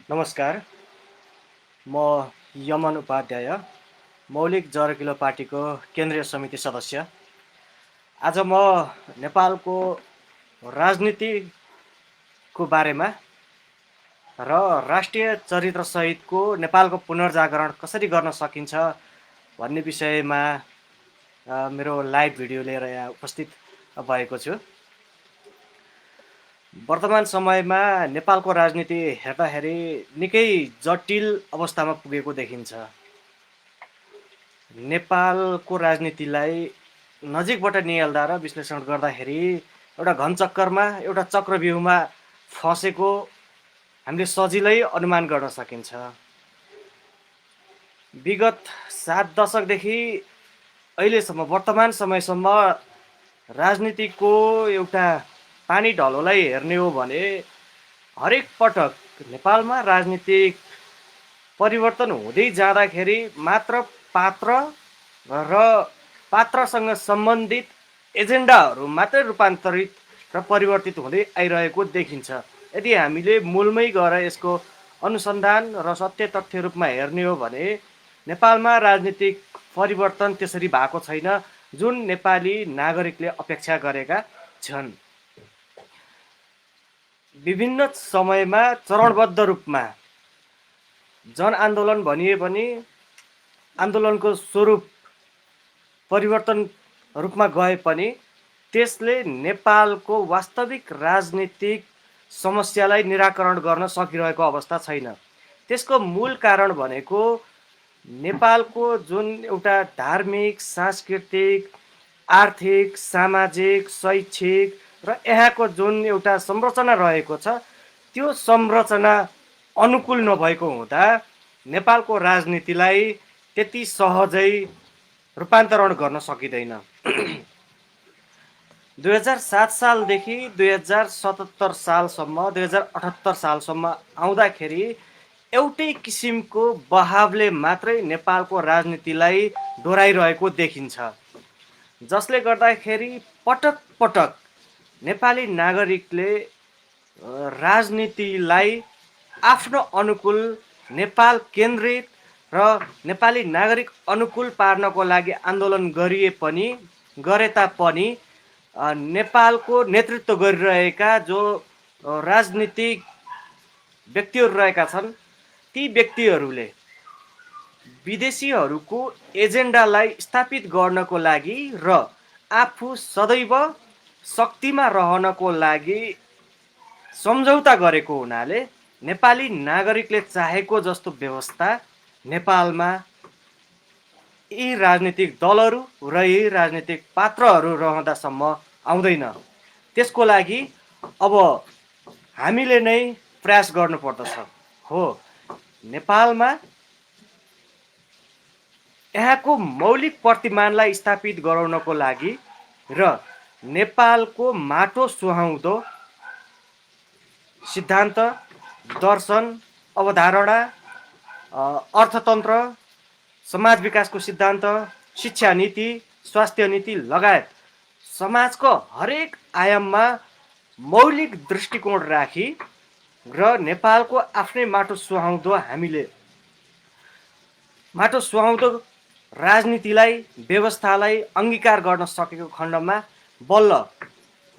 नमस्कार, म यमन उपाध्याय, मौलिक जरकिलो पार्टीको केन्द्रीय समिति सदस्य। आज म नेपालको राजनीतिको बारेमा र राष्ट्रिय चरित्रसहितको नेपालको पुनर्जागरण कसरी गर्न सकिन्छ भन्ने विषयमा मेरो लाइभ भिडियो लिएर यहाँ उपस्थित भएको छु। वर्तमान समयमा नेपालको राजनीति हेर्दाखेरि निकै जटिल अवस्थामा पुगेको देखिन्छ। नेपालको राजनीतिलाई नजिकबाट नियाल्दा र विश्लेषण गर्दाखेरि एउटा घनचक्करमा एउटा चक्रव्यूहमा फसेको हामीले सजिलै अनुमान गर्न सकिन्छ। विगत 7 दशकदेखि अहिलेसम्म वर्तमान समयसम्म राजनीतिको एउटा पानी ढलोलाई हेर्ने हो भने हरेक पटक नेपालमा राजनीतिक परिवर्तन हुँदै जाँदाखेरि मात्र पात्र र पात्रसँग सम्बन्धित एजेन्डाहरू मात्रै रूपान्तरित र परिवर्तित हुँदै आइरहेको देखिन्छ। यदि हामीले मूलमै गएर यसको अनुसन्धान र सत्य तथ्य रूपमा हेर्ने हो भने नेपालमा राजनीतिक परिवर्तन त्यसरी भएको छैन जुन नेपाली नागरिकले अपेक्षा गरेका छन्। विभिन्न समयमा चरणबद्ध रूपमा जनआन्दोलन भनिए पनि आन्दोलनको स्वरूप परिवर्तन रूपमा गए पनि त्यसले नेपालको वास्तविक राजनीतिक समस्यालाई निराकरण गर्न सकिरहेको अवस्था छैन। त्यसको मूल कारण भनेको नेपालको जुन एउटा धार्मिक, सांस्कृतिक, आर्थिक, सामाजिक, शैक्षिक र यहाँको जुन एउटा संरचना रहेको छ त्यो संरचना अनुकूल नभएको हुँदा नेपालको राजनीतिलाई त्यति सहजै रूपान्तरण गर्न सकिँदैन। 2007 सालदेखि 2077 सालसम्म 2078 सालसम्म आउँदाखेरि एउटै किसिमको बहावले मात्रै नेपालको राजनीतिलाई डोराइरहेको देखिन्छ, जसले गर्दाखेरि पटक पटक नेपाली नागरिकले राजनीतिलाई आफ्नो अनुकूल नेपाल केन्द्रित र नेपाली नागरिक अनुकूल पार्नको लागि आन्दोलन गरे तापनि नेपालको नेतृत्व गरिरहेका जो राजनीतिक व्यक्तिहरू रहेका छन् ती व्यक्तिहरूले विदेशीहरूको एजेन्डालाई स्थापित गर्नको लागि र आफू सदैव शक्तिमा रहनको लागि सम्झौता गरेको हुनाले नेपाली नागरिकले चाहेको जस्तो व्यवस्था नेपालमा यी राजनीतिक दलहरू र यी राजनीतिक पात्रहरू रहँदासम्म आउँदैन। त्यसको लागि अब हामीले नै प्रयास गर्नुपर्दछ। हो, नेपालमा यहाँको मौलिक प्रतिमानलाई स्थापित गराउनको लागि र नेपालको माटो सुहाउँदो सिद्धान्त, दर्शन, अवधारणा, अर्थतन्त्र, समाज विकासको सिद्धान्त, शिक्षा नीति, स्वास्थ्य नीति लगायत समाजको हरेक आयाममा मौलिक दृष्टिकोण राखी र नेपालको आफ्नै माटो सुहाउँदो हामीले माटो सुहाउँदो राजनीतिलाई व्यवस्थालाई अङ्गीकार गर्न सकेको खण्डमा बल्ल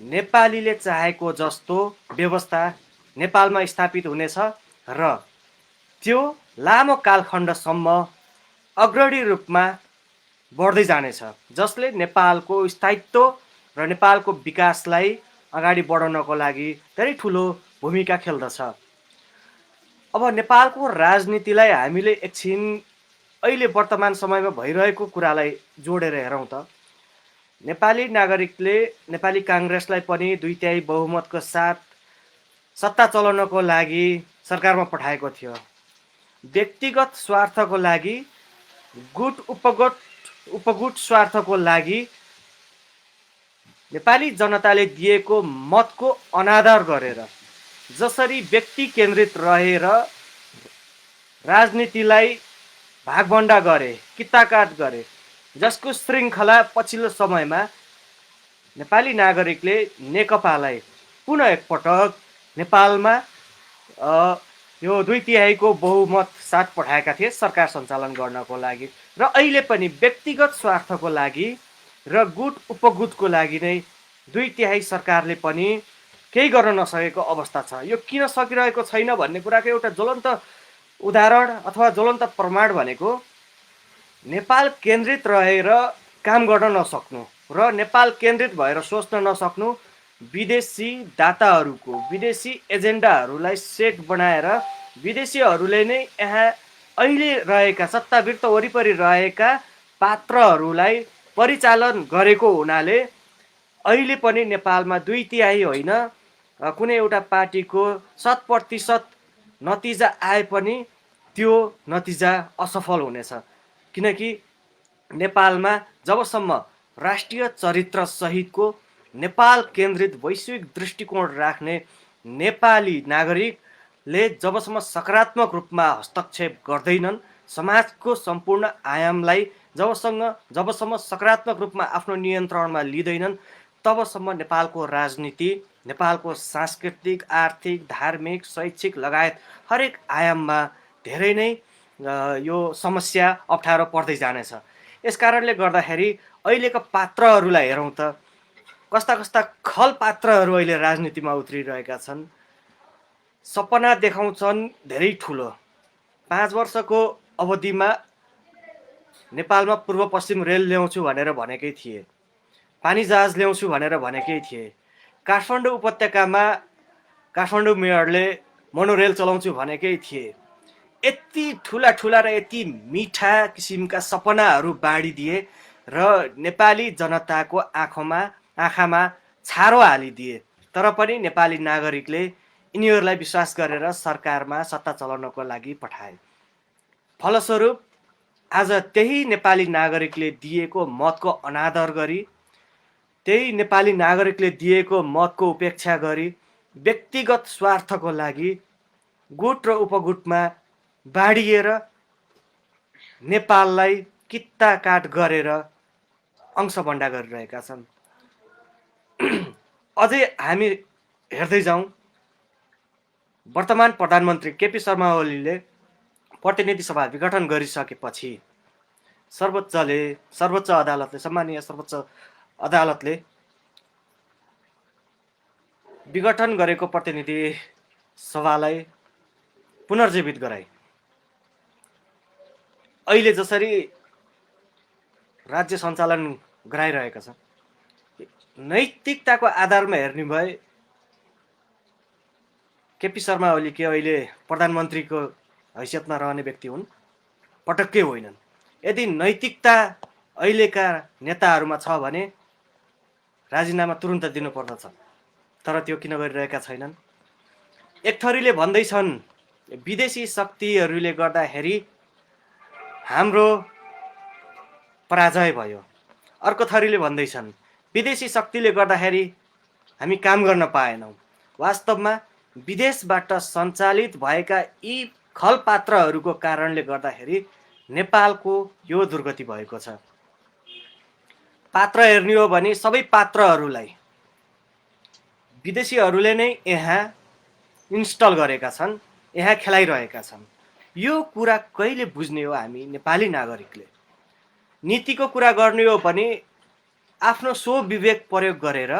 नेपालीले चाहेको जस्तो व्यवस्था नेपालमा स्थापित हुनेछ र त्यो लामो कालखण्डसम्म अग्रणी रूपमा बढ्दै जानेछ, जसले नेपालको स्थायित्व र नेपालको विकासलाई अगाडि बढाउनको लागि धेरै ठुलो भूमिका खेल्दछ। अब नेपालको राजनीतिलाई हामीले एकछिन अहिले वर्तमान समयमा भइरहेको कुरालाई जोडेर हेरौँ त नेपाली नागरिकले नेपाली काङ्ग्रेसलाई पनि 2/3 बहुमतको साथ सत्ता चलाउनको लागि सरकारमा पठाएको थियो। व्यक्तिगत स्वार्थको लागि, उपगुट स्वार्थको लागि नेपाली जनताले दिएको मतको अनादर गरेर जसरी व्यक्ति केन्द्रित रहेर राजनीतिलाई भागभण्डा गरे, कित्ताकाट गरे, जसको श्रृङ्खला पछिल्लो समयमा नेपाली नागरिकले नेकपालाई पुनः एकपटक नेपालमा यो 2/3 बहुमत साथ पठाएका थिए सरकार सञ्चालन गर्नको लागि र अहिले पनि व्यक्तिगत स्वार्थको लागि र गुट उपगुटको लागि नै 2/3 सरकारले पनि केही गर्न नसकेको अवस्था छ। यो किन सकिरहेको छैन भन्ने कुराको एउटा ज्वलन्त उदाहरण अथवा ज्वलन्त प्रमाण भनेको नेपाल केन्द्रित रहेर काम गर्न नसक्नु र नेपाल केन्द्रित भएर सोच्न नसक्नु, विदेशी दाताहरूको विदेशी एजेन्डाहरूलाई सेट बनाएर विदेशीहरूले नै यहाँ अहिले रहेका सत्तावृत्त वरिपरि रहेका पात्रहरूलाई परिचालन गरेको हुनाले अहिले पनि नेपालमा 2/3 होइन कुनै एउटा पार्टीको 100% नतिजा आए पनि त्यो नतिजा असफल हुनेछ। किनकि नेपालमा जबसम्म राष्ट्रिय चरित्र सहितको नेपाल केन्द्रित वैश्विक दृष्टिकोण राख्ने नेपाली नागरिकले जबसम्म सकारात्मक रूपमा हस्तक्षेप गर्दैनन्, समाजको सम्पूर्ण आयामलाई जबसम्म सकारात्मक रूपमा आफ्नो नियन्त्रणमा लिँदैनन्, तबसम्म नेपालको राजनीति, नेपालको सांस्कृतिक, आर्थिक, धार्मिक, शैक्षिक लगायत हरेक आयाममा धेरै नै यो समस्या अप्ठ्यारो पर्दै जानेछ। यसकारणले गर्दाखेरि अहिलेका पात्रहरूलाई हेरौँ त कस्ता कस्ता खल पात्रहरू अहिले राजनीतिमा उत्रिरहेका छन्। सपना देखाउँछन् धेरै ठुलो। 5 वर्षको अवधिमा नेपालमा पूर्व पश्चिम रेल ल्याउँछु भनेर भनेकै थिए, पानी जहाज ल्याउँछु भनेर भनेकै थिए, काठमाडौँ उपत्यकामा काठमाडौँ मेयरले मोनोरेल चलाउँछु भनेकै थिए। यति ठुला ठुला र यति मिठा किसिमका सपनाहरू बाँडिदिए र नेपाली जनताको आँखामा छारो हालिदिए, तर पनि नेपाली नागरिकले यिनीहरूलाई विश्वास गरेर सरकारमा सत्ता चलाउनको लागि पठाए। फलस्वरूप आज त्यही नेपाली नागरिकले दिएको मतको अनादर गरी, त्यही नेपाली नागरिकले दिएको मतको उपेक्षा गरी व्यक्तिगत स्वार्थको लागि गुट र उपगुटमा बाँडिएर नेपाललाई कित्ताकाट गरेर अंशबन्डा गरिरहेका छन्। अझै हामी हेर्दै जाउँ, वर्तमान प्रधानमन्त्री केपी शर्मा ओलीले प्रतिनिधि सभा विघटन गरिसकेपछि सर्वोच्च अदालतले सम्मानीय सर्वोच्च अदालतले विघटन गरेको प्रतिनिधि सभालाई पुनर्जीवित गराए। अहिले जसरी राज्य सञ्चालन गराइरहेका छ, नैतिकताको आधारमा हेर्ने भए केपी शर्मा ओली के अहिले प्रधानमन्त्रीको हैसियतमा रहने व्यक्ति हुन्? पटक्कै होइनन्। यदि नैतिकता अहिलेका नेताहरूमा छ भने राजीनामा तुरुन्त दिनुपर्दछ, तर त्यो किन गरिरहेका छैनन्? एक थरीले भन्दैछन् विदेशी शक्तिहरूले गर्दाखेरि हाम्रो पराजय भयो, अर्को थरीले भन्दैछन् विदेशी शक्तिले गर्दाखेरि हामी काम गर्न पाएनौँ। वास्तवमा विदेशबाट सञ्चालित भएका यी खलपात्रहरूको कारणले गर्दाखेरि नेपालको यो दुर्गति भएको छ। पात्र हेर्ने हो भने सबै पात्रहरूलाई विदेशीहरूले नै यहाँ इन्स्टल गरेका छन्, यहाँ खेलाइरहेका छन्। यो कुरा कहिले बुझ्ने हो हामी नेपाली नागरिकले? नीतिको कुरा गर्ने हो भने आफ्नो स्वविवेक प्रयोग गरेर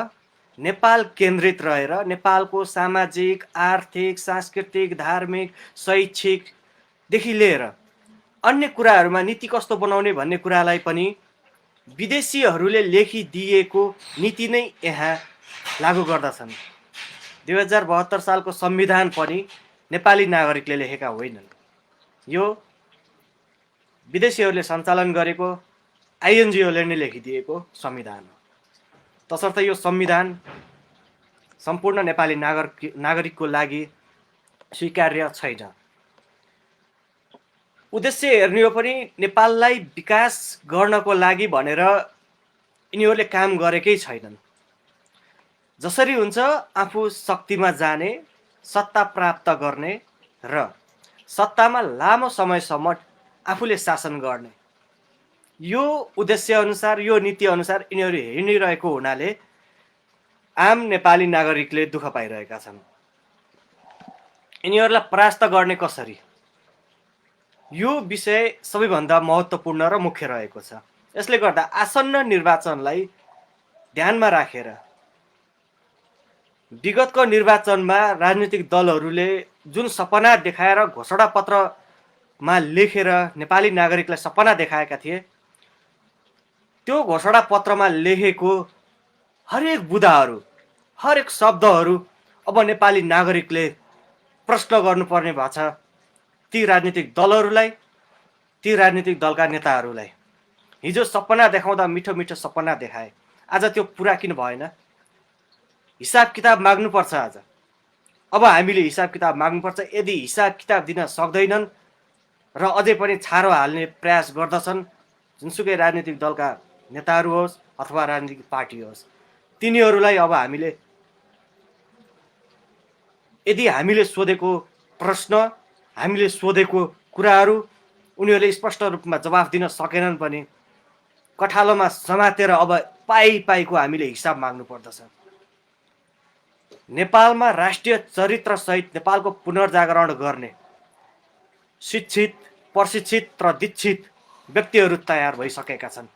नेपाल केन्द्रित रहेर नेपालको सामाजिक, आर्थिक, सांस्कृतिक, धार्मिक, शैक्षिकदेखि लिएर अन्य कुराहरूमा नीति कस्तो बनाउने भन्ने कुरालाई पनि विदेशीहरूले लेखिदिएको नीति नै यहाँ लागू गर्दछन्। 2072 सालको संविधान पनि नेपाली नागरिकले लेखेका होइनन्। यो विदेशीहरूले सञ्चालन गरेको आइएनजिओले नै लेखिदिएको संविधान हो। तसर्थ यो संविधान सम्पूर्ण नेपाली नागरिकको लागि स्वीकार्य छैन। उद्देश्य हेर्ने हो पनि नेपाललाई विकास गर्नको लागि भनेर यिनीहरूले काम गरेकै छैनन्। जसरी हुन्छ आफू शक्तिमा जाने, सत्ता प्राप्त गर्ने र सत्तामा लामो समयसम्म आफूले शासन गर्ने, यो उद्देश्य अनुसार, यो नीति अनुसार यिनीहरू हिँडिरहेको हुनाले आम नेपाली नागरिकले दुःख पाइरहेका छन्। यिनीहरूलाई परास्त गर्ने कसरी, यो विषय सबैभन्दा महत्त्वपूर्ण र मुख्य रहेको छ। यसले गर्दा आसन्न निर्वाचनलाई ध्यानमा राखेर विगतको निर्वाचनमा राजनीतिक दलहरूले जुन सपना देखाएर घोषणापत्रमा लेखेर नेपाली नागरिकलाई सपना देखाएका थिए, त्यो घोषणापत्रमा लेखेको हरेक बुँदाहरू, हरेक शब्दहरू अब नेपाली नागरिकले प्रश्न गर्नुपर्ने भएको छ ती राजनीतिक दलहरूलाई, ती राजनीतिक दलका नेताहरूलाई। हिजो सपना देखाउँदा मिठो मिठो सपना देखाए, आज त्यो पुरा किन भएन? हिसाब किताब माग्नुपर्छ आज। अब हामीले हिसाब किताब माग्नुपर्छ। यदि हिसाब किताब दिन सक्दैनन् र अझै पनि छारो हाल्ने प्रयास गर्दछन्, जुनसुकै राजनीतिक दलका नेताहरू होस् अथवा राजनीतिक पार्टी होस्, तिनीहरूलाई अब यदि हामीले सोधेको प्रश्न, हामीले सोधेको कुराहरू उनीहरूले स्पष्ट रूपमा जवाफ दिन सकेनन् भने कठालोमा समातेर अब पाइको हामीले हिसाब माग्नु पर्दछ। नेपालमा राष्ट्रिय चरित्रसहित नेपालको पुनर्जागरण गर्ने शिक्षित, प्रशिक्षित र दीक्षित व्यक्तिहरू तयार भइसकेका छन्।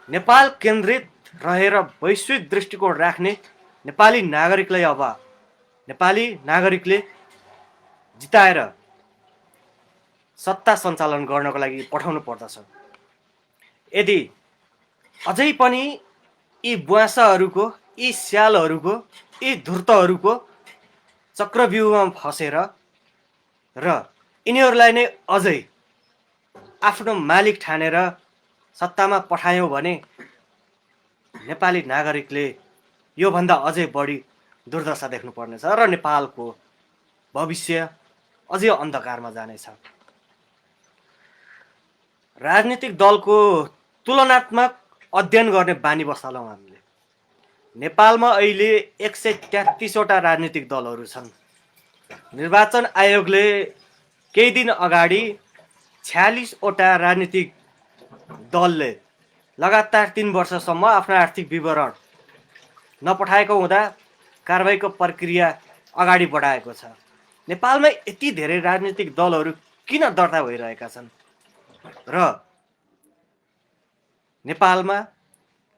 नेपाल केन्द्रित रहेर वैश्विक दृष्टिकोण राख्ने नेपाली नागरिकले जिताएर सत्ता सञ्चालन गर्नको लागि पठाउनु पर्दछ। यदि अझै पनि यी बुवासाहरूको, यी स्यालहरूको, यी धूर्तहरूको चक्रव्यूहमा फसेर र यिनीहरूलाई नै अझै आफ्नो मालिक ठानेर सत्तामा पठायौँ भने नेपाली नागरिकले योभन्दा अझै बढी दुर्दशा देख्नुपर्नेछ र नेपालको भविष्य अझै अन्धकारमा जानेछ। राजनीतिक दलको तुलनात्मक अध्ययन गर्ने बानी बसालौँ हामीले। नेपालमा अहिले 133वटा राजनीतिक दलहरू छन्। निर्वाचन आयोगले केही दिन अगाडि 46वटा राजनीतिक दलले लगातार 3 वर्षसम्म आफ्नो आर्थिक विवरण नपठाएको हुँदा कारबाहीको प्रक्रिया अगाडि बढाएको छ। नेपालमा यति धेरै राजनीतिक दलहरू किन दर्ता भइरहेका छन् र नेपालमा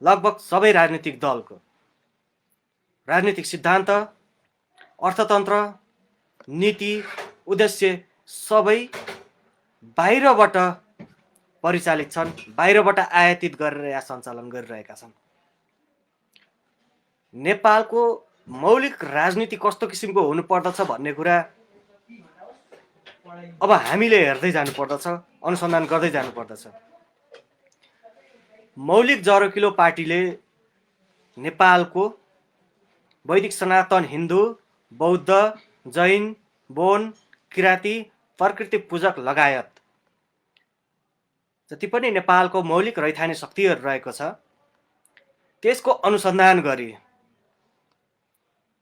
लगभग सबै राजनीतिक दलको राजनीतिक सिद्धान्त, अर्थतन्त्र, नीति, उद्देश्य सबै बाहिरबाट परिचालित छन्, बाहिरबाट आयातित गरेर या सञ्चालन गरिरहेका छन्। नेपालको मौलिक राजनीति कस्तो किसिमको हुनुपर्दछ भन्ने कुरा अब हामीले हेर्दै जानुपर्दछ, अनुसन्धान गर्दै जानुपर्दछ। मौलिक जरोकिलो पार्टीले नेपालको वैदिक सनातन हिन्दू, बौद्ध, जैन, बोन, किराँती, प्रकृति पूजक लगायत जति पनि नेपालको मौलिक रैथाने शक्तिहरू रहेको छ त्यसको अनुसन्धान गरी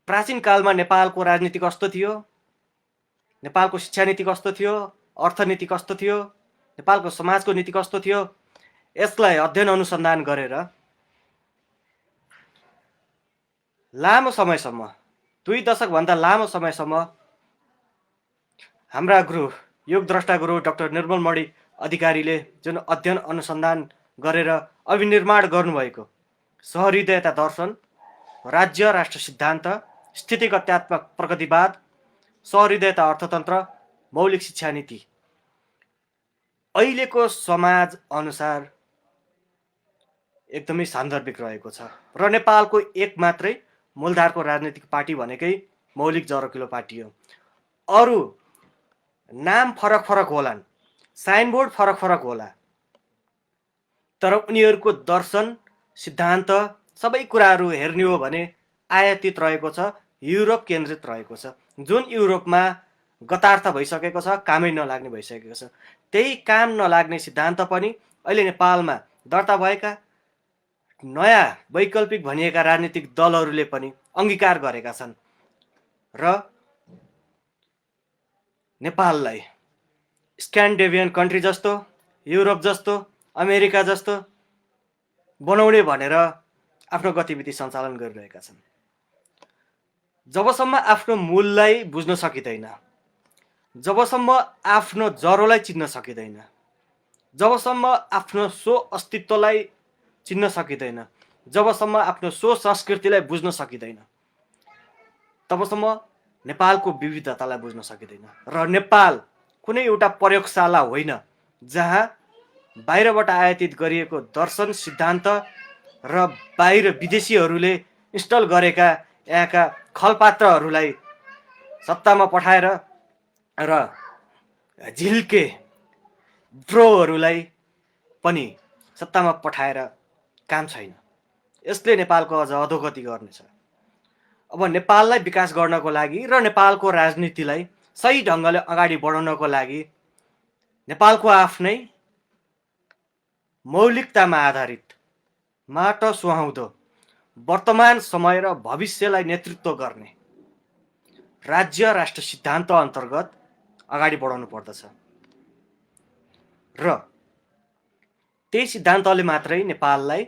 प्राचीन कालमा नेपालको राजनीति कस्तो थियो, नेपालको शिक्षा नीति कस्तो थियो, अर्थनीति कस्तो थियो, नेपालको समाजको नीति कस्तो थियो, यसलाई अध्ययन अनुसन्धान गरेर लामो समयसम्म, 2 दशकभन्दा लामो समयसम्म हाम्रा गुरु, योगद्रष्टा गुरु डाक्टर निर्मलमणि अधिकारीले जुन अध्ययन अनुसन्धान गरेर अभिनिर्माण गर्नुभएको सहृदयता दर्शन, राज्य राष्ट्र सिद्धान्त, स्थितिगत्यात्मक प्रगतिवाद, सहृदयता अर्थतन्त्र, मौलिक शिक्षा नीति अहिलेको समाज अनुसार एकदमै सान्दर्भिक रहेको छ र नेपालको एक मात्रै मूलधारको राजनीतिक पार्टी भनेकै मौलिक जरोकिलो पार्टी हो। अरू नाम फरक फरक होलान्, साइनबोर्ड फरक फरक होला, तर उनीहरूको दर्शन, सिद्धान्त सबै कुराहरू हेर्ने हो भने आयातित रहेको छ, युरोप केन्द्रित रहेको छ। जुन युरोपमा गतार्थ भइसकेको छ, कामै नलाग्ने भइसकेको छ, त्यही काम नलाग्ने सिद्धान्त पनि अहिले नेपालमा दर्ता भएका नयाँ वैकल्पिक भनिएका राजनीतिक दलहरूले पनि अङ्गीकार गरेका छन् र नेपाललाई स्क्यान्डिनेभियन कन्ट्री जस्तो, युरोप जस्तो, अमेरिका जस्तो बनाउने भनेर आफ्नो गतिविधि सञ्चालन गरिरहेका छन्। जबसम्म आफ्नो मूललाई बुझ्न सकिँदैन, जबसम्म आफ्नो जरोलाई चिन्न सकिँदैन, जबसम्म आफ्नो स्व अस्तित्वलाई चिन्न सकिँदैन, जबसम्म आफ्नो स्व संस्कृतिलाई बुझ्न सकिँदैन, तबसम्म नेपालको विविधतालाई बुझ्न सकिँदैन। र नेपाल कुनै एउटा प्रयोगशाला होइन जहाँ बाहिरबाट आयातित गरिएको दर्शन सिद्धान्त र बाहिर विदेशीहरूले इन्स्टल गरेका यहाँका खलपात्रहरूलाई सत्तामा पठाएर र झिल्के ब्रोहरूलाई पनि सत्तामा पठाएर काम छैन। यसले नेपालको अझ अधोगति गर्नेछ। अब नेपाललाई विकास गर्नको लागि र नेपालको राजनीतिलाई सही ढङ्गले अगाडि बढाउनको लागि नेपालको आफ्नै मौलिकतामा आधारित माटो सुहाउँदो वर्तमान समय र भविष्यलाई नेतृत्व गर्ने राज्य राष्ट्र सिद्धान्त अन्तर्गत अगाडि बढाउनु पर्दछ र त्यही सिद्धान्तले मात्रै नेपाललाई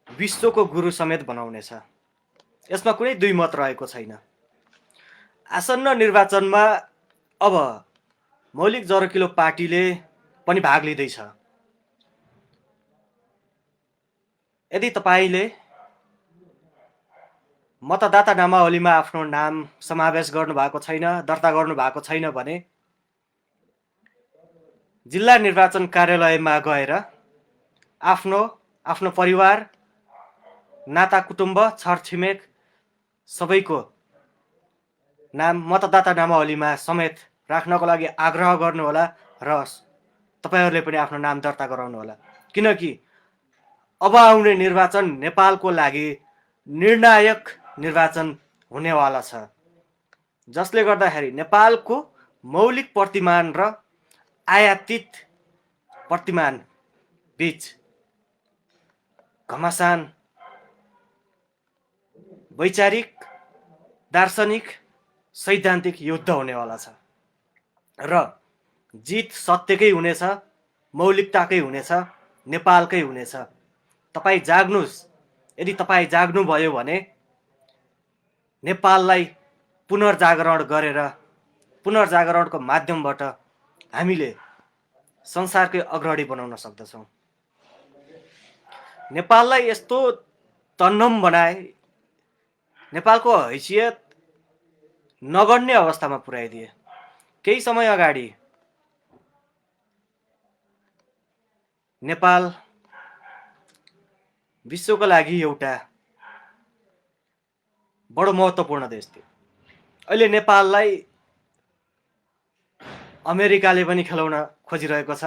विश्वको गुरु समेत बनाउनेछ। यसमा कुनै दुई मत रहेको छैन। आसन्न निर्वाचनमा अब मौलिक जरकिलो पार्टीले पनि भाग लिँदैछ। यदि तपाईँले मतदाता नामावलीमा आफ्नो नाम समावेश गर्नुभएको छैन, दर्ता गर्नुभएको छैन भने जिल्ला निर्वाचन कार्यालयमा गएर आफ्नो परिवार, नाता कुटुम्ब, छरछिमेक सबैको नाम मतदाता नामावलीमा समेत राख्नको लागि आग्रह गर्नुहोला र तपाईँहरूले पनि आफ्नो नाम दर्ता गराउनुहोला। किनकि अब आउने निर्वाचन नेपालको लागि निर्णायक निर्वाचन हुनेवाला छ, जसले गर्दाखेरि नेपालको मौलिक प्रतिमान र आयातित प्रतिमान बीच घमासान वैचारिक, दार्शनिक, सैद्धान्तिक युद्ध हुनेवाला छ र जित सत्यकै हुनेछ, मौलिकताकै हुनेछ, नेपालकै हुनेछ। तपाईँ जाग्नुहोस्। यदि तपाईँ जाग्नुभयो भने नेपाललाई पुनर्जागरण गरेर पुनर्जागरणको माध्यमबाट हामीले संसारकै अग्रणी बनाउन सक्दछौँ। नेपाललाई यस्तो तन्नम बनाए, नेपालको हैसियत नगण्य अवस्थामा पुर्याइदिए। केही समय अगाडि नेपाल विश्वको लागि एउटा बडो महत्त्वपूर्ण देश थियो। अहिले नेपाललाई अमेरिकाले पनि खेलाउन खोजिरहेको छ,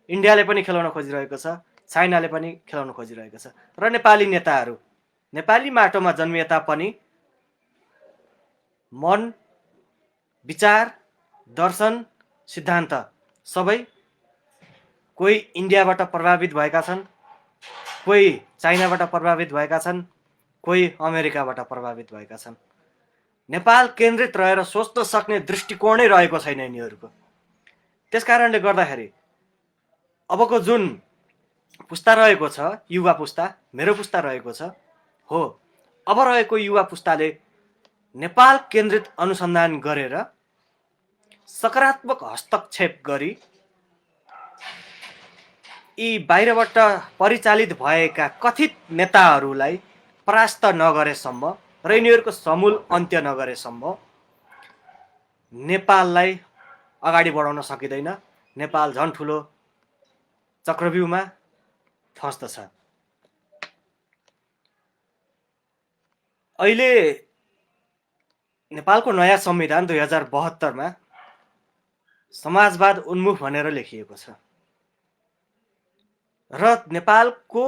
इन्डियाले पनि खेलाउन खोजिरहेको छ, चाइनाले पनि खेलाउन खोजिरहेको छ। र नेपाली नेताहरू नेपाली माटोमा जन्मिए तापनि मन, विचार, दर्शन, सिद्धान्त सबै कोही इन्डियाबाट प्रभावित भएका छन्, कोही चाइनाबाट प्रभावित भएका छन्, कोही अमेरिकाबाट प्रभावित भएका छन्। नेपाल केन्द्रित रहेर सोच्न सक्ने दृष्टिकोणै रहेको छैन यिनीहरूको। त्यसकारणले गर्दाखेरि अबको जुन पुस्ता रहेको छ, युवा पुस्ता, मेरो पुस्ता रहेको छ, हो अब रहेको युवा पुस्ताले नेपाल केन्द्रित अनुसन्धान गरेर सकारात्मक हस्तक्षेप गरी यी बाहिरबाट परिचालित भएका कथित नेताहरूलाई परास्त नगरेसम्म र यिनीहरूको समूल अन्त्य नगरेसम्म नेपाललाई अगाडि बढाउन सकिँदैन। नेपाल झन् ठुलो चक्रव्यूहमा फस्दछ। अहिले नेपालको नयाँ संविधान 2072मा समाजवाद उन्मुख भनेर लेखिएको छ र नेपालको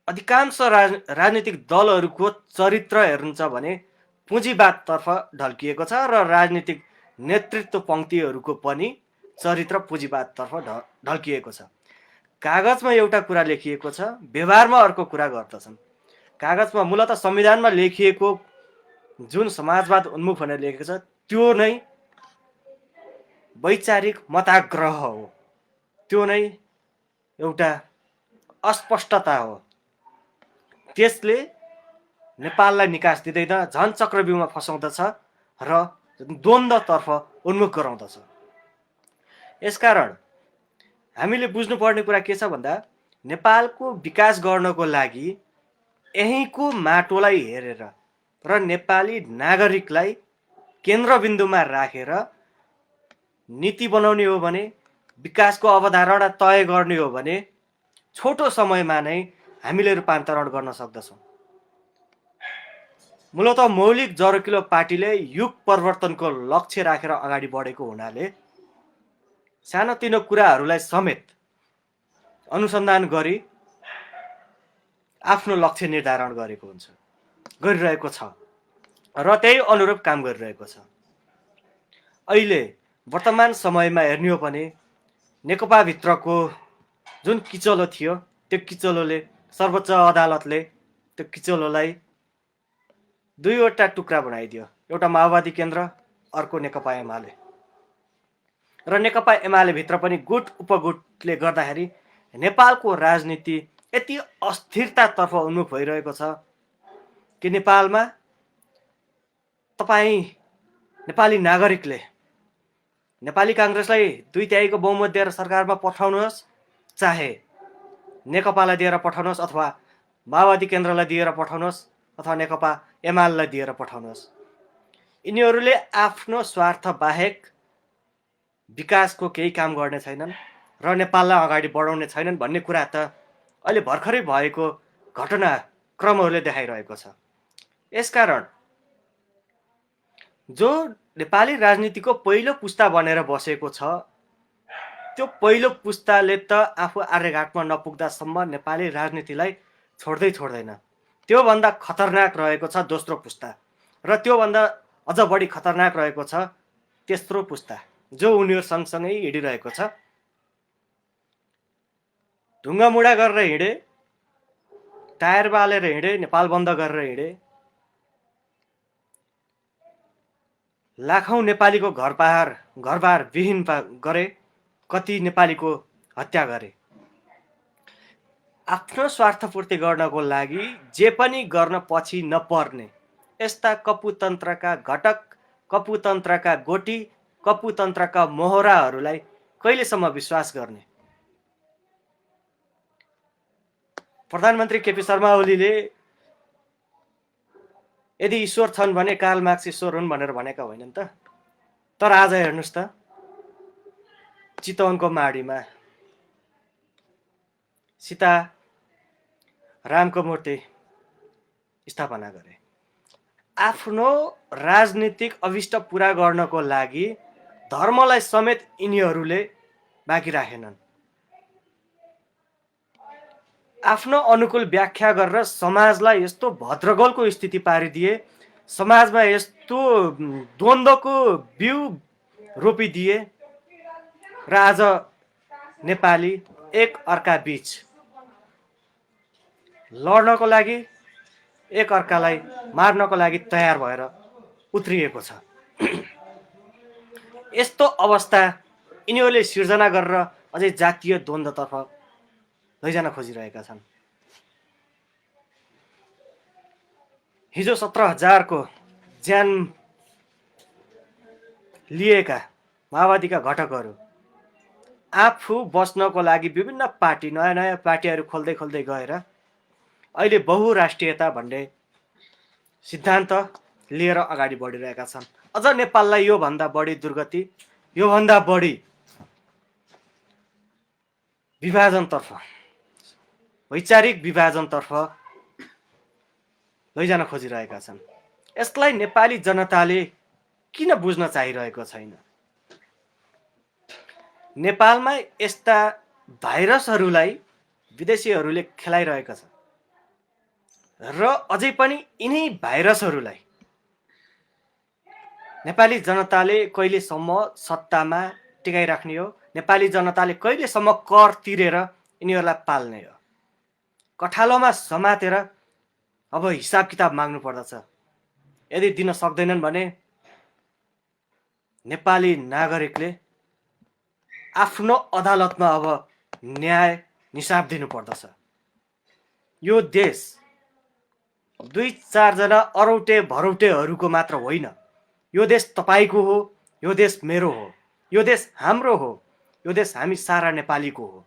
अधिकांश राजनीतिक दलहरूको चरित्र हेर्नुहुन्छ भने पुँजीवादतर्फ ढल्किएको छ र राजनीतिक नेतृत्व पङ्क्तिहरूको पनि चरित्र पुँजीवादतर्फ ढल्किएको छ। कागजमा एउटा कुरा लेखिएको छ, व्यवहारमा अर्को कुरा गर्दछन्। कागजमा मूलतः संविधानमा लेखिएको जुन समाजवाद उन्मुख भनेर लेखेको छ त्यो नै वैचारिक मताग्रह हो, त्यो नै एउटा अस्पष्टता हो। त्यसले नेपाललाई निकास दिँदैन, झन् चक्रव्यूहमा फसाउँदछ र द्वन्द्वतर्फ उन्मुख गराउँदछ। यसकारण हामीले बुझ्नुपर्ने कुरा के छ भन्दा नेपालको विकास गर्नको लागि यहीँको माटोलाई हेरेर र नेपाली नागरिकलाई केन्द्रबिन्दुमा राखेर नीति बनाउने हो भने, विकासको अवधारणा तय गर्ने हो भने छोटो समयमा नै हामीले रूपान्तरण गर्न सक्दछौँ। मूलत मौलिक जरोकिलो पार्टीले युग परिवर्तनको लक्ष्य राखेर अगाडि बढेको हुनाले सानोतिनो कुराहरूलाई समेत अनुसन्धान गरी आफ्नो लक्ष्य निर्धारण गरिरहेको छ र त्यही अनुरूप काम गरिरहेको छ। अहिले वर्तमान समयमा हेर्ने हो भने नेकपाभित्रको जुन किचलो थियो त्यो किचलोले सर्वोच्च अदालतले त्यो किचलोलाई दुईवटा टुक्रा बनाइदियो, एउटा माओवादी केन्द्र, अर्को नेकपा एमाले। र नेकपा एमाले भित्र पनि गुट उपगुटले गर्दाखेरि नेपालको राजनीति यति अस्थिरतातर्फ उन्मुख भइरहेको छ कि नेपालमा तपाईँ नेपाली नागरिकले नेपाली काङ्ग्रेसलाई 2/3 बहुमत दिएर सरकारमा पठाउनुहोस्, चाहे नेकपालाई दिएर पठाउनुहोस्, अथवा माओवादी केन्द्रलाई दिएर पठाउनुहोस्, अथवा नेकपा एमालेलाई दिएर पठाउनुहोस्, यिनीहरूले आफ्नो स्वार्थ बाहेक विकासको केही काम गर्ने छैनन् र नेपाललाई अगाडि बढाउने छैनन् भन्ने कुरा त अहिले भर्खरै भएको घटनाक्रमहरूले देखाइरहेको छ। यसकारण जो नेपाली राजनीतिको पहिलो पुस्ता बनेर बसेको छ त्यो पहिलो पुस्ताले त आफू आर्यघाटमा नपुग्दासम्म नेपाली राजनीतिलाई छोड्दैन। त्योभन्दा खतरनाक रहेको छ दोस्रो पुस्ता, र त्योभन्दा अझ बढी खतरनाक रहेको छ तेस्रो पुस्ता, जो उनीहरू सँगसँगै हिँडिरहेको छ। ढुङ्गामुढा गरेर हिँडे, टायर बालेर हिँडे, नेपाल बन्द गरेर हिँडे, लाखौं नेपालीको घरबार विहीन गरे, कति नेपालीको हत्या गरे। आफ्नो स्वार्थपूर्ति गर्नको लागि जे पनि गर्न पछि नपर्ने यस्ता कपुतन्त्रका घटक, कपुतन्त्रका गोटी, कपुतन्त्रका मोहराहरूलाई कहिलेसम्म विश्वास गर्ने? प्रधानमन्त्री केपी शर्मा ओलीले यदि ईश्वर छन् भने कार्ल मार्क्स ईश्वर हुन् भनेर भनेका होइनन् त। तर आज हेर्नुहोस् त, चितवनको माडीमा सीता रामको मूर्ति स्थापना गरे। आफ्नो राजनीतिक अभिष्ट पुरा गर्नको लागि धर्मलाई समेत यिनीहरूले बाँकी राखेनन्। आफ्नो अनुकूल व्याख्या गरेर समाजलाई यस्तो भद्रगोलको स्थिति पारिदिए, समाजमा यस्तो द्वन्द्वको बिउ रोपिदिए र आज नेपाली एक अर्का बीच लड्नको लागि, एक अर्कालाई मार्नको लागि तयार भएर उत्रिएको छ। यस्तो अवस्था यिनीहरूले सिर्जना गरेर अझै जातीय द्वन्द्वतर्फ लैजान खोजिरहेका छन्। हिजो 17,000 को ज्यान लिएका माओवादीका घटकहरू आफू बस्नको लागि विभिन्न पार्टी, नयाँ पार्टीहरू खोल्दै गएर अहिले बहुराष्ट्रियता भन्ने सिद्धान्त लिएर अगाडि बढिरहेका छन्। अझ नेपाललाई योभन्दा बढी दुर्गति, योभन्दा बढी विभाजनतर्फ, वैचारिक विभाजनतर्फ लैजान खोजिरहेका छन्। यसलाई नेपाली जनताले किन बुझ्न चाहिरहेको छैन? नेपालमा यस्ता भाइरसहरूलाई विदेशीहरूले खेलाइरहेका छन् र अझै पनि यिनै भाइरसहरूलाई नेपाली जनताले कहिलेसम्म सत्तामा टिकाइराख्ने हो? नेपाली जनताले कहिलेसम्म कर तिरेर यिनीहरूलाई पाल्ने हो? कठालोमा समातेर अब हिसाब किताब माग्नु पर्दछ। यदि दिन सक्दैनन् भने नेपाली नागरिकले आफ्नो अदालतमा अब न्याय निसाब दिनु पर्दछ। यो देश 2-4 जना अरौटे भरौटेहरूको मात्र होइन, यो देश तपाईँको हो, यो देश मेरो हो, यो देश हाम्रो हो, यो देश हामी सारा नेपालीको हो।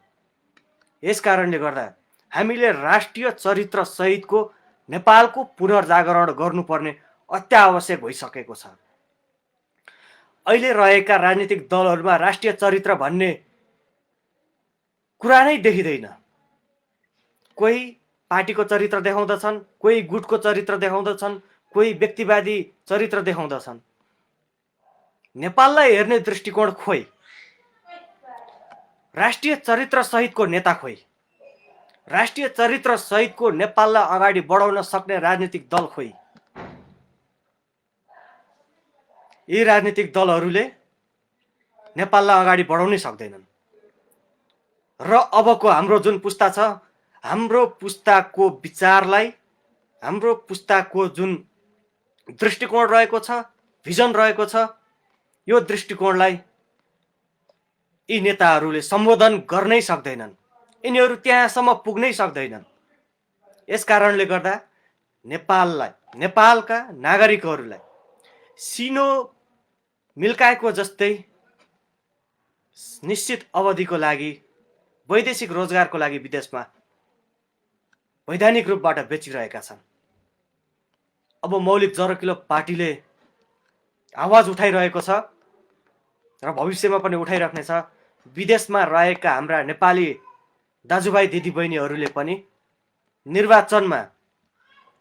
यस कारणले गर्दा हामीले राष्ट्रिय चरित्र सहितको नेपालको पुनर्जागरण गर्नुपर्ने अत्यावश्यक भइसकेको छ। अहिले रहेका राजनीतिक दलहरूमा राष्ट्रिय चरित्र भन्ने कुरा नै देखिँदैन। कोही पार्टीको चरित्र देखाउँदछन्, कोही गुटको चरित्र देखाउँदछन्, कोही व्यक्तिवादी चरित्र देखाउँदछन्। नेपाललाई हेर्ने दृष्टिकोण खोइ, राष्ट्रिय चरित्र सहितको नेता खोइ, राष्ट्रिय चरित्र सहितको नेपाललाई अगाडि बढाउन सक्ने राजनीतिक दल खोइ। यी राजनीतिक दलहरूले नेपाललाई अगाडि बढाउनै सक्दैनन्। र अबको हाम्रो जुन पुस्ता छ, हाम्रो पुस्ताको विचारलाई, हाम्रो पुस्ताको जुन दृष्टिकोण रहेको छ, भिजन रहेको छ, यो दृष्टिकोणलाई यी नेताहरूले सम्बोधन गर्नै सक्दैनन्। यिनीहरू त्यहाँसम्म पुग्नै सक्दैनन्। यस कारणले गर्दा नेपाललाई, नेपालका नागरिकहरूलाई सिनो मिल्काएको जस्तै निश्चित अवधिको लागि वैदेशिक रोजगारको लागि विदेशमा वैधानिक रूपबाट बेचिरहेका छन्। अब मौलिक जरकिलो पार्टीले आवाज उठाइरहेको छ र भविष्यमा पनि उठाइराख्नेछ। विदेशमा रहेका हाम्रा नेपाली दाजुभाइ दिदीबहिनीहरूले पनि निर्वाचनमा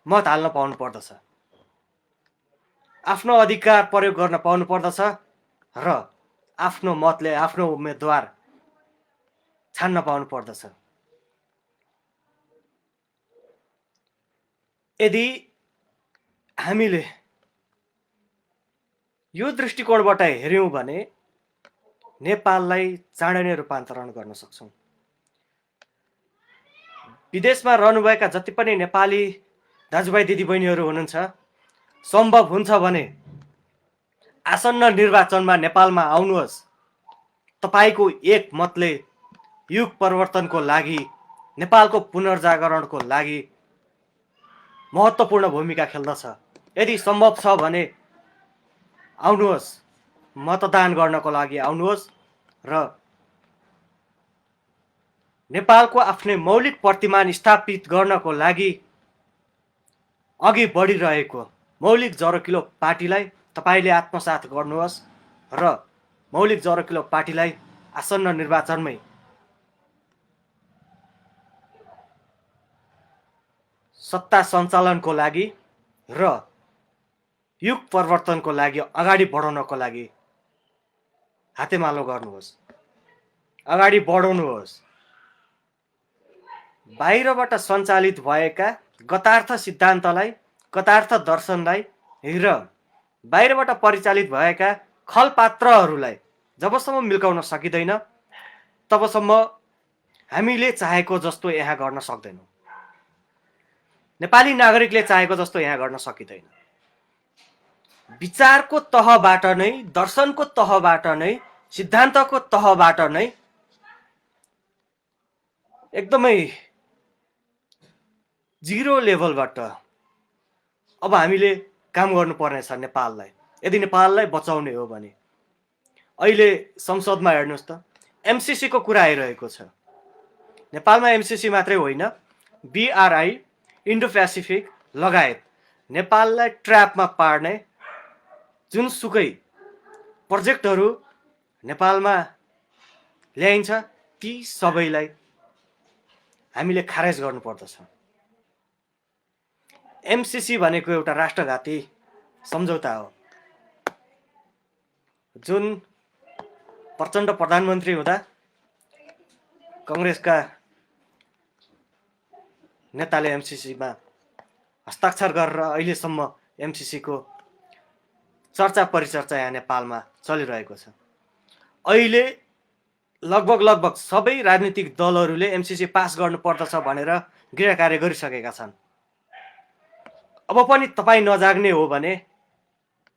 मत हाल्न पाउनु पर्दछ, आफ्नो अधिकार प्रयोग गर्न पाउनु पर्दछ र आफ्नो मतले आफ्नो उम्मेदवार छान्न पाउनु पर्दछ। यदि हामीले यो दृष्टिकोणबाट हेर्यौं भने नेपाललाई चाँडै नै रूपान्तरण गर्न सक्छौं। विदेशमा रहनुभएका जति पनि नेपाली दाजुभाइ दिदीबहिनीहरू हुनुहुन्छ, सम्भव हुन्छ भने आसन्न निर्वाचनमा नेपालमा आउनुहोस्। तपाईको एक मतले युग परिवर्तनको लागि, नेपालको पुनर्जागरणको लागि महत्त्वपूर्ण भूमिका खेल्दछ। यदि सम्भव छ भने आउनुहोस्, मतदान गर्नको लागि आउनुहोस् र नेपालको आफ्नै मौलिक प्रतिमान स्थापित गर्नको लागि अघि बढिरहेको मौलिक जरकिलो पार्टीलाई तपाईले आत्मसात गर्नुहोस् र मौलिक जरकिलो पार्टीलाई आसन्न निर्वाचनमै सत्ता सञ्चालनको लागि र युग परिवर्तनको लागि अगाडि बढाउनको लागि हातेमालो गर्नुहोस्, अगाडि बढाउनुहोस्। बाहिरबाट सञ्चालित भएका गतार्थ सिद्धान्तलाई, गतार्थ दर्शनलाई र बाहिरबाट परिचालित भएका खलपात्रहरूलाई जबसम्म मिल्काउन सकिँदैन तबसम्म हामीले चाहेको जस्तो यहाँ गर्न सक्दैनौँ। नेपाली नागरिकले चाहेको जस्तो यहाँ गर्न सकिँदैन। विचारको तहबाट नै, दर्शनको तहबाट नै, सिद्धान्तको तहबाट नै एकदमै जिरो लेभलबाट अब हामीले काम गर्नुपर्नेछ नेपाललाई। यदि नेपाललाई बचाउने हो भने अहिले संसदमा हेर्नुहोस् त, एमसीसी को कुरा आइरहेको छ। नेपालमा एमसीसी मात्रै होइन, बीआरआई, इन्डो पेसिफिक लगायत नेपाललाई ट्र्यापमा पार्ने जुनसुकै प्रोजेक्टहरू नेपालमा ल्याइन्छ, ती सबैलाई हामीले खारेज गर्नुपर्दछ। एमसीसी भनेको एउटा राष्ट्रघाती सम्झौता हो। जुन प्रचण्ड प्रधानमन्त्री हुँदा कांग्रेसका नेताले एमसीसीमा हस्ताक्षर गरेर अहिलेसम्म एमसीसी को चर्चा परिचर्चा यहाँ नेपालमा चलिरहेको छ। अहिले लगभग सबै राजनीतिक दलहरूले एमसीसी पास गर्नुपर्दछ भनेर गृह कार्य गरिसकेका छन्। अब पनि तपाईं नजाग्ने हो भने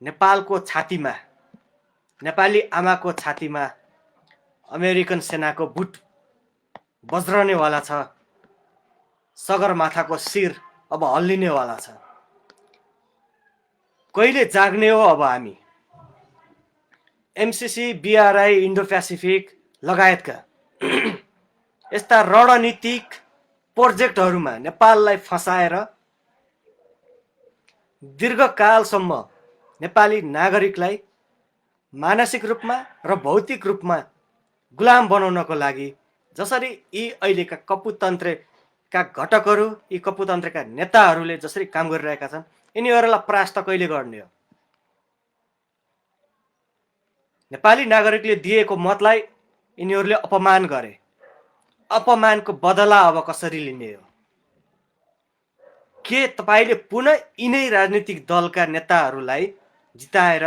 नेपालको छातीमा, नेपाली आमाको छातीमा अमेरिकन सेनाको बुट बज्रनेवाला छ। सगरमाथाको शिर अब हल्लिनेवाला छ। कहिले जाग्ने हो अब हामी? एमसिसी, बिआरआई, इन्डो पेसिफिक लगायतका यस्ता रणनीतिक प्रोजेक्टहरूमा नेपाललाई फसाएर दीर्घकालसम्म नेपाली नागरिकलाई मानसिक रूपमा र भौतिक रूपमा गुलाम बनाउनको लागि जसरी यी अहिलेका कपुतन्त्रका घटकहरू, यी कपुतन्त्रका नेताहरूले जसरी काम गरिरहेका छन्, यिनीहरूलाई परास्त कहिले गर्ने हो? नेपाली नागरिकले दिएको मतलाई यिनीहरूले अपमान गरे। अपमानको बदला अब कसरी लिने हो? के तपाईँले पुनः यिनै राजनीतिक दलका नेताहरूलाई जिताएर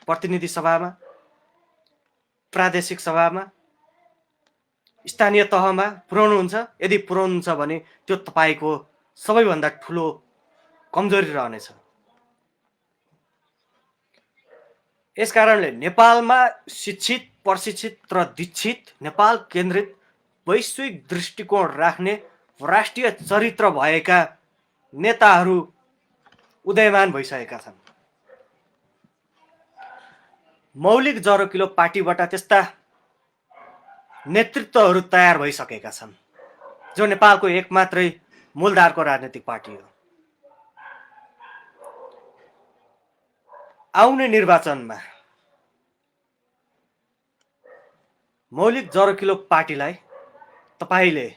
प्रतिनिधि सभामा, प्रादेशिक सभामा, स्थानीय तहमा पुर्याउनुहुन्छ? यदि पुर्याउनुहुन्छ भने त्यो तपाईँको सबैभन्दा ठुलो कमजोरी रहनेछ। यसकारणले नेपालमा शिक्षित, प्रशिक्षित र दीक्षित, नेपाल केन्द्रित, वैश्विक दृष्टिकोण राख्ने, राष्ट्रिय चरित्र भएका नेताहरू उदयमान भइसकेका छन्। मौलिक जरो किलो पार्टीबाट त्यस्ता नेतृत्वहरू तयार भइसकेका छन् जो नेपालको एकमात्रै मूलधारको राजनीतिक पार्टी हो। आउने निर्वाचनमा मौलिक जरो किलो पार्टीलाई तपाईले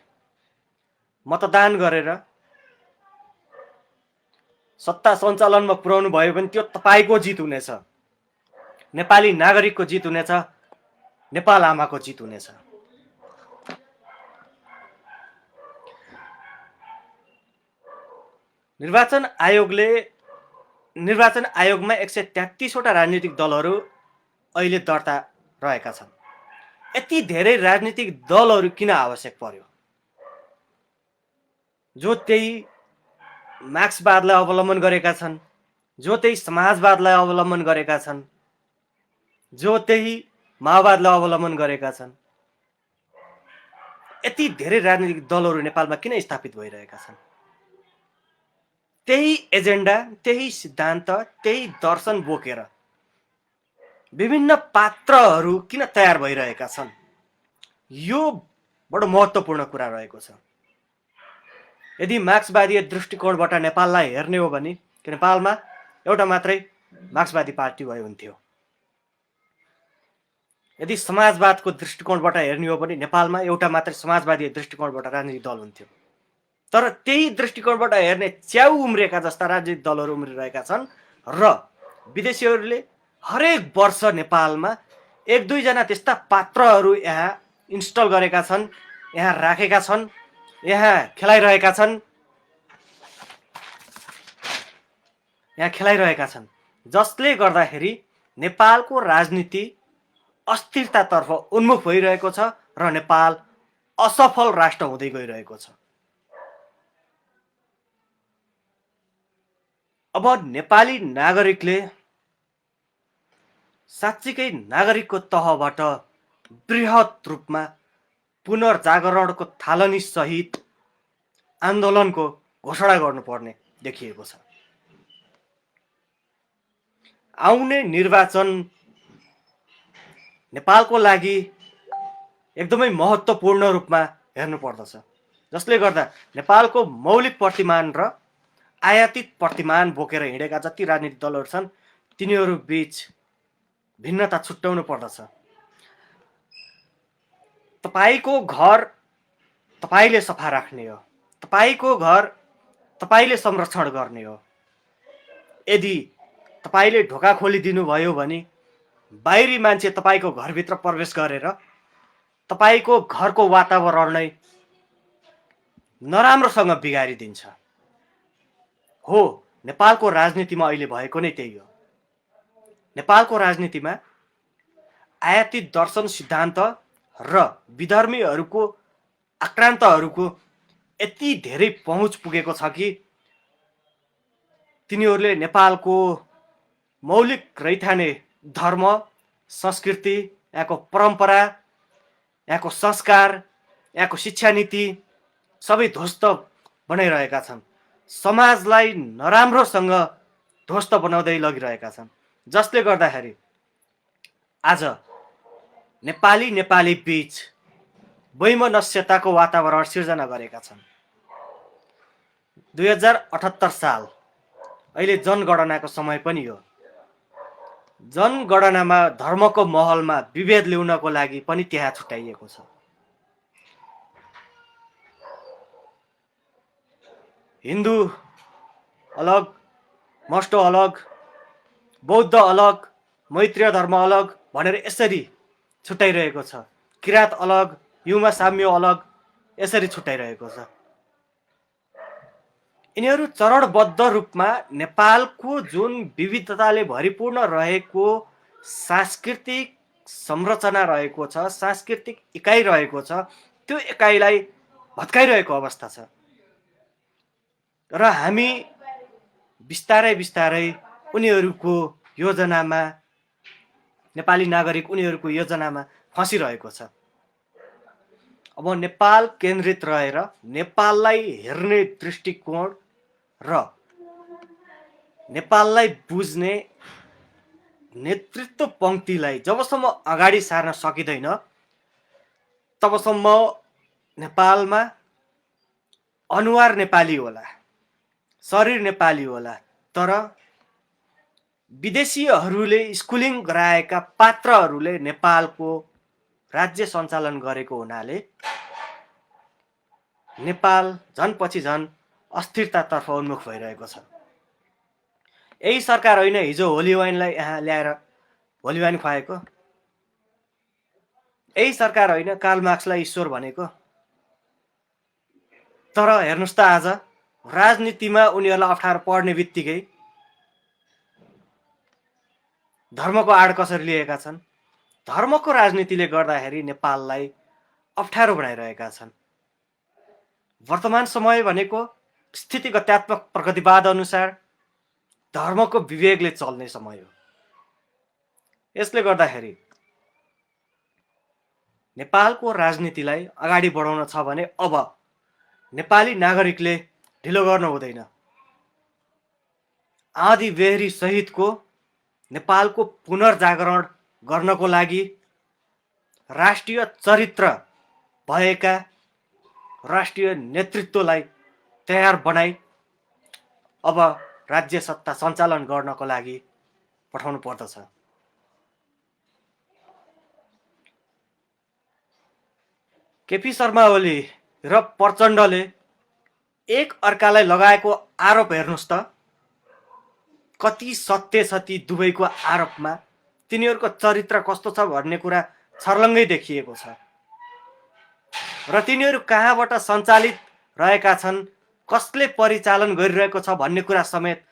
मतदान गरेर सत्ता सञ्चालनमा पुर्याउनु भयो भने त्यो तपाईको जित हुनेछ, नेपाली नागरिकको जित हुनेछ, नेपाल आमाको जित हुनेछ। निर्वाचन आयोगमा 133वटा राजनीतिक दलहरू अहिले दर्ता रहेका छन्। यति धेरै राजनीतिक दलहरू किन आवश्यक पर्यो? जो त्यही मार्क्सवादलाई अवलम्बन गरेका छन्, जो त्यही समाजवादलाई अवलम्बन गरेका छन्, जो त्यही माओवादलाई अवलम्बन गरेका छन्। यति धेरै राजनीतिक दलहरू नेपालमा किन स्थापित भइरहेका छन्? त्यही एजेन्डा, त्यही सिद्धान्त, त्यही दर्शन बोकेर विभिन्न पात्रहरू किन तयार भइरहेका छन्? यो बडो महत्त्वपूर्ण कुरा रहेको छ। यदि मार्क्सवादी दृष्टिकोणबाट नेपाललाई हेर्ने हो भने नेपालमा एउटा मात्रै मार्क्सवादी पार्टी भए हुन्थ्यो। यदि समाजवादको दृष्टिकोणबाट हेर्ने हो भने नेपालमा एउटा मात्रै समाजवादी दृष्टिकोणबाट राजनीतिक दल हुन्थ्यो। तर त्यही दृष्टिकोणबाट हेर्ने च्याउ उम्रेका जस्ता राजनीतिक दलहरू उम्रिरहेका छन् र विदेशीहरूले हरेक वर्ष नेपालमा 1-2 जना त्यस्ता पात्रहरू यहाँ इन्स्टल गरेका छन्, यहाँ राखेका छन्, यहाँ खेलाइरहेका छन्, जसले गर्दाखेरि नेपालको राजनीति अस्थिरतातर्फ उन्मुख भइरहेको छ र नेपाल असफल राष्ट्र हुँदै गइरहेको छ। अब नेपाली नागरिकले साँच्चीकै नागरिकको तहबाट बृहत रूपमा पुनर्जागरणको थालनी सहित आन्दोलनको घोषणा गर्नुपर्ने देखिएको छ। आउने निर्वाचन नेपालको लागि एकदमै महत्त्वपूर्ण रूपमा हेर्नु पर्दछ, जसले गर्दा नेपालको मौलिक प्रतिमान र आयातित प्रतिमान बोकेर हिँडेका जति राजनीतिक दलहरू छन् तिनीहरू बीच भिन्नता छुट्याउनु पर्दछ। तपाईको घर तपाईले सफा राख्ने हो, तपाईको घर तपाईले संरक्षण गर्ने हो। यदि तपाईले ढोका खोलिदिनु भयो भने बाहिरी मान्छे तपाईको घरभित्र प्रवेश गरेर तपाईको घरको वातावरण नै नराम्रोसँग बिगारिदिन्छ। हो, नेपालको राजनीतिमा अहिले भएको नै त्यही हो। नेपालको राजनीतिमा आयातित दर्शन, सिद्धान्त र विधर्मीहरूको, आक्रान्तहरूको यति धेरै पहुँच पुगेको छ कि तिनीहरूले नेपालको मौलिक रैथाने धर्म, संस्कृति, यहाँको परम्परा, यहाँको संस्कार, यहाँको शिक्षा नीति सबै ध्वस्त बनाइरहेका छन्। समाजलाई नराम्रोसँग ध्वस्त बनाउँदै लगिरहेका छन्, जसले गर्दाखेरि आज नेपाली बीच वैमनस्यताको वातावरण सिर्जना गरेका छन्। 2078 साल अहिले जनगणनाको समय पनि हो। जनगणनामा धर्मको महलमा विभेद ल्याउनको लागि पनि त्यहाँ छुट्याइएको छ। हिन्दू अलग, मस्टो अलग, बौद्ध अलग, मैत्रीय धर्म अलग भनेर यसरी छुट्याइरहेको छ। किराँत अलग, युमा साम्य अलग, यसरी छुट्याइरहेको छ। यिनीहरू चरणबद्ध रूपमा नेपालको जुन विविधताले भरिपूर्ण रहेको सांस्कृतिक संरचना रहेको छ, सांस्कृतिक इकाइ रहेको छ, त्यो इकाइलाई भत्काइरहेको अवस्था छ। र हामी बिस्तारै बिस्तारै उनीहरूको योजनामा, नेपाली नागरिक उनीहरूको योजनामा फँसिरहेको छ। अब नेपाल केन्द्रित रहेर नेपाललाई हेर्ने दृष्टिकोण र नेपाललाई बुझ्ने नेतृत्व पङ्क्तिलाई जबसम्म अगाडि सार्न सकिँदैन तबसम्म नेपालमा अनुहार नेपाली होला, शरीर नेपाली होला, तर विदेशीहरूले स्कुलिङ गराएका पात्रहरूले नेपालको राज्य सञ्चालन गरेको हुनाले नेपाल झन पछि झन अस्थिरतातर्फ उन्मुख भइरहेको छ। यही सरकार होइन हिजो होली वाइनलाई यहाँ ल्याएर होली वाइन खुवाएको? यही सरकार होइन कार्ल मार्क्सलाई ईश्वर भनेको? तर हेर्नुहोस् त आज राजनीतिमा उनीहरूलाई अप्ठ्यारो पर्ने बित्तिकै धर्मको आड कसरी लिएका छन्। धर्मको राजनीतिले गर्दाखेरि नेपाललाई अप्ठ्यारो बनाइरहेका छन्। वर्तमान समय भनेको स्थितिगत्यात्मक प्रगतिवाद अनुसार धर्मको विवेकले चल्ने समय हो। यसले गर्दाखेरि नेपालको राजनीतिलाई अगाडि बढाउन छ भने अब नेपाली नागरिकले ढिलो गर्नु हुँदैन। आँधी बेहरी सहितको नेपालको पुनर्जागरण गर्नको लागि राष्ट्रिय चरित्र भएका राष्ट्रिय नेतृत्वलाई तयार बनाई अब राज्य सत्ता सञ्चालन गर्नको लागि पठाउनु पर्दछ। केपी शर्मा ओली र प्रचण्डले एक अर्कालाई लगाएको आरोप हेर्नुहोस् त, कति सत्य छ ती दुवैको आरोपमा। तिनीहरूको चरित्र कस्तो छ भन्ने कुरा छर्लङ्गै देखिएको छ र तिनीहरू कहाँबाट सञ्चालित रहेका छन्, कसले परिचालन गरिरहेको छ भन्ने कुरा समेत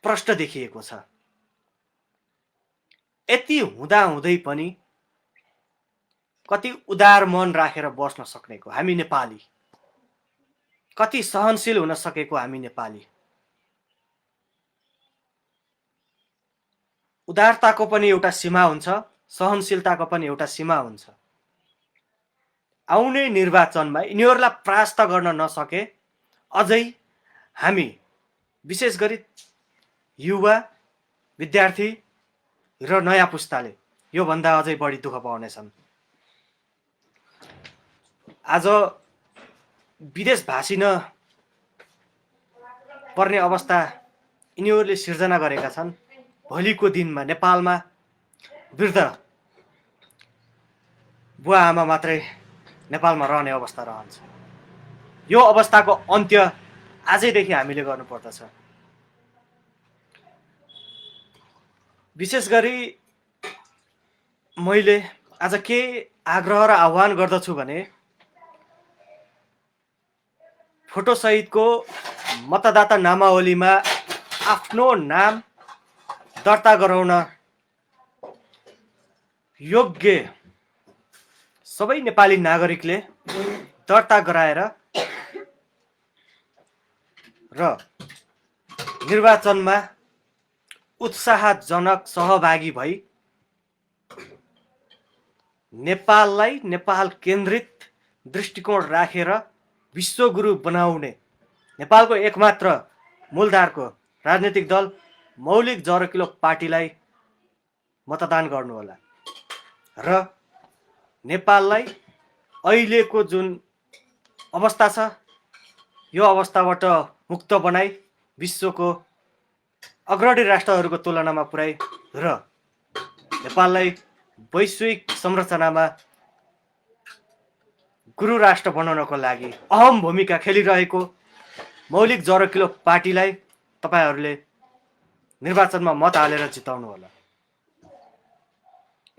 प्रष्ट देखिएको छ। यति हुँदाहुँदै पनि कति उदार मन राखेर बस्न सक्नेको हामी नेपाली, कति सहनशील हुन सकेको हामी नेपाली। उदारताको पनि एउटा सीमा हुन्छ, सहनशीलताको पनि एउटा सीमा हुन्छ। आउने निर्वाचनमा यिनीहरूलाई परास्त गर्न नसके अझै हामी विशेष गरी युवा, विद्यार्थी र नयाँ पुस्ताले योभन्दा अझै बढी दुःख पाउनेछन्। आज विदेश भासिन पर्ने अवस्था यिनीहरूले सिर्जना गरेका छन्। भोलिको दिनमा नेपालमा वृद्ध बुवा आमा मात्रै नेपालमा रहने अवस्था रहन्छ। यो अवस्थाको अन्त्य आजैदेखि हामीले गर्नुपर्दछ। विशेष गरी मैले आज के आग्रह र आह्वान गर्दछु भने फोटोसहितको मतदाता नामावलीमा आफ्नो नाम दर्ता गराउन योग्य सबै नेपाली नागरिकले दर्ता गराएर र निर्वाचनमा उत्साहजनक सहभागी भई नेपाललाई नेपाल केन्द्रित दृष्टिकोण राखेर विश्वगुरु बनाउने नेपालको एकमात्र मूलधारको राजनीतिक दल मौलिक जरकिलो पार्टीलाई मतदान गर्नुहोला र नेपाललाई अहिलेको जुन अवस्था छ यो अवस्थाबाट मुक्त बनाई विश्वको अग्रणी राष्ट्रहरूको तुलनामा पुर्याई र नेपाललाई वैश्विक संरचनामा गुरु राष्ट्र बनाउनको लागि अहम भूमिका खेलिरहेको मौलिक जरकिलो पार्टीलाई तपाईहरूले निर्वाचनमा मत हालेर जिताउनु होला।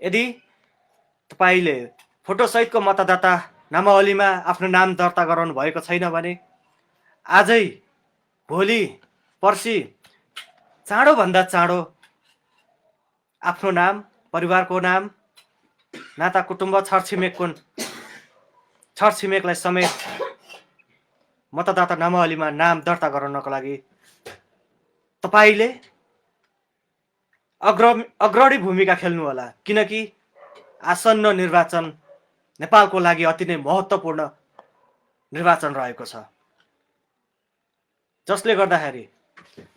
यदि तपाईले फोटोसहितको मतदाता नामावलीमा आफ्नो नाम दर्ता गराउनु भएको छैन भने आजै भोलि पर्सि चाँडोभन्दा चाँडो आफ्नो नाम, परिवारको नाम, नाता कुटुम्ब, छरछिमेकलाई समेत मतदाता नामावलीमा नाम दर्ता गराउनको लागि तपाईले अग्रणी भूमिका खेल्नु होला, किनकि आसन्न निर्वाचन नेपालको लागि अति नै महत्त्वपूर्ण निर्वाचन रहेको छ, जसले गर्दाखेरि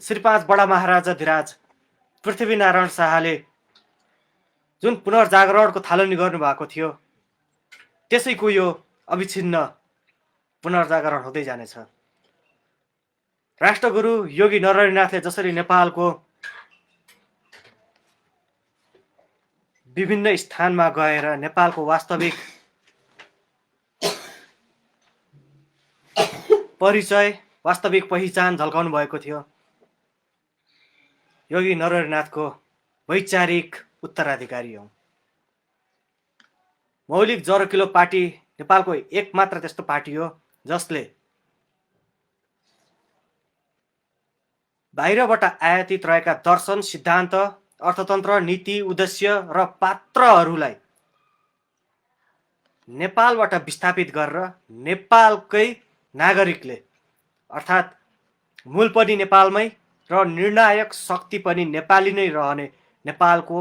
श्री 5 बडा महाराजा धिराज पृथ्वीनारायण शाहले जुन पुनर्जागरणको थालनी गर्नुभएको थियो त्यसैको यो अविच्छिन्न पुनर्जागरण हुँदै जानेछ। राष्ट्रगुरु योगी नरहरिनाथले जसरी नेपालको विभिन्न स्थानमा गएर नेपालको वास्तविक परिचय, वास्तविक पहिचान झल्काउनु भएको थियो, योगी नरहरिनाथको वैचारिक उत्तराधिकारी हौ। मौलिक जरकिलो पार्टी नेपालको एकमात्र त्यस्तो पार्टी हो जसले बाहिरबाट आयातित रहेका दर्शन, सिद्धान्त, अर्थतन्त्र, नीति, उद्देश्य र पात्रहरूलाई नेपालबाट विस्थापित गरेर नेपालकै नागरिकले अर्थात् मूल पनि नेपालमै र निर्णायक शक्ति पनि नेपाली नै रहने नेपालको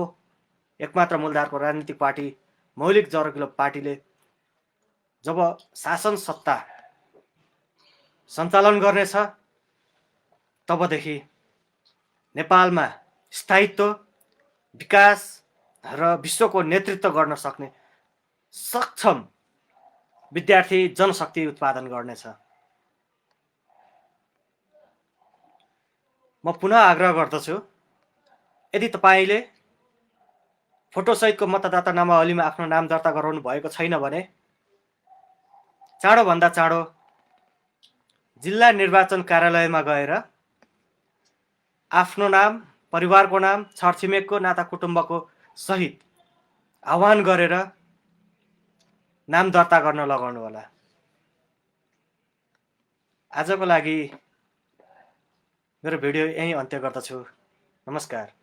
एकमात्र मूलधारको राजनीतिक पार्टी मौलिक जरकिलो पार्टीले जब शासन सत्ता सञ्चालन गर्नेछ तबदेखि नेपालमा स्थायित्व, विकास र विश्वको नेतृत्व गर्न सक्ने सक्षम विद्यार्थी जनशक्ति उत्पादन गर्नेछ। म पुनः आग्रह गर्दछु, यदि तपाईले फोटोसहितको मतदाता नामावलीमा आफ्नो नाम दर्ता गराउनु भएको छैन भने चाँडोभन्दा चाँडो जिल्ला निर्वाचन कार्यालयमा गएर आफ्नो नाम, परिवारको नाम, छरछिमेकको, नाता कुटुम्बको सहित आह्वान गरेर नाम दर्ता गर्न लगाउनु होला। आजको लागि मेरो भिडियो यहीँ अन्त्य गर्दछु। नमस्कार।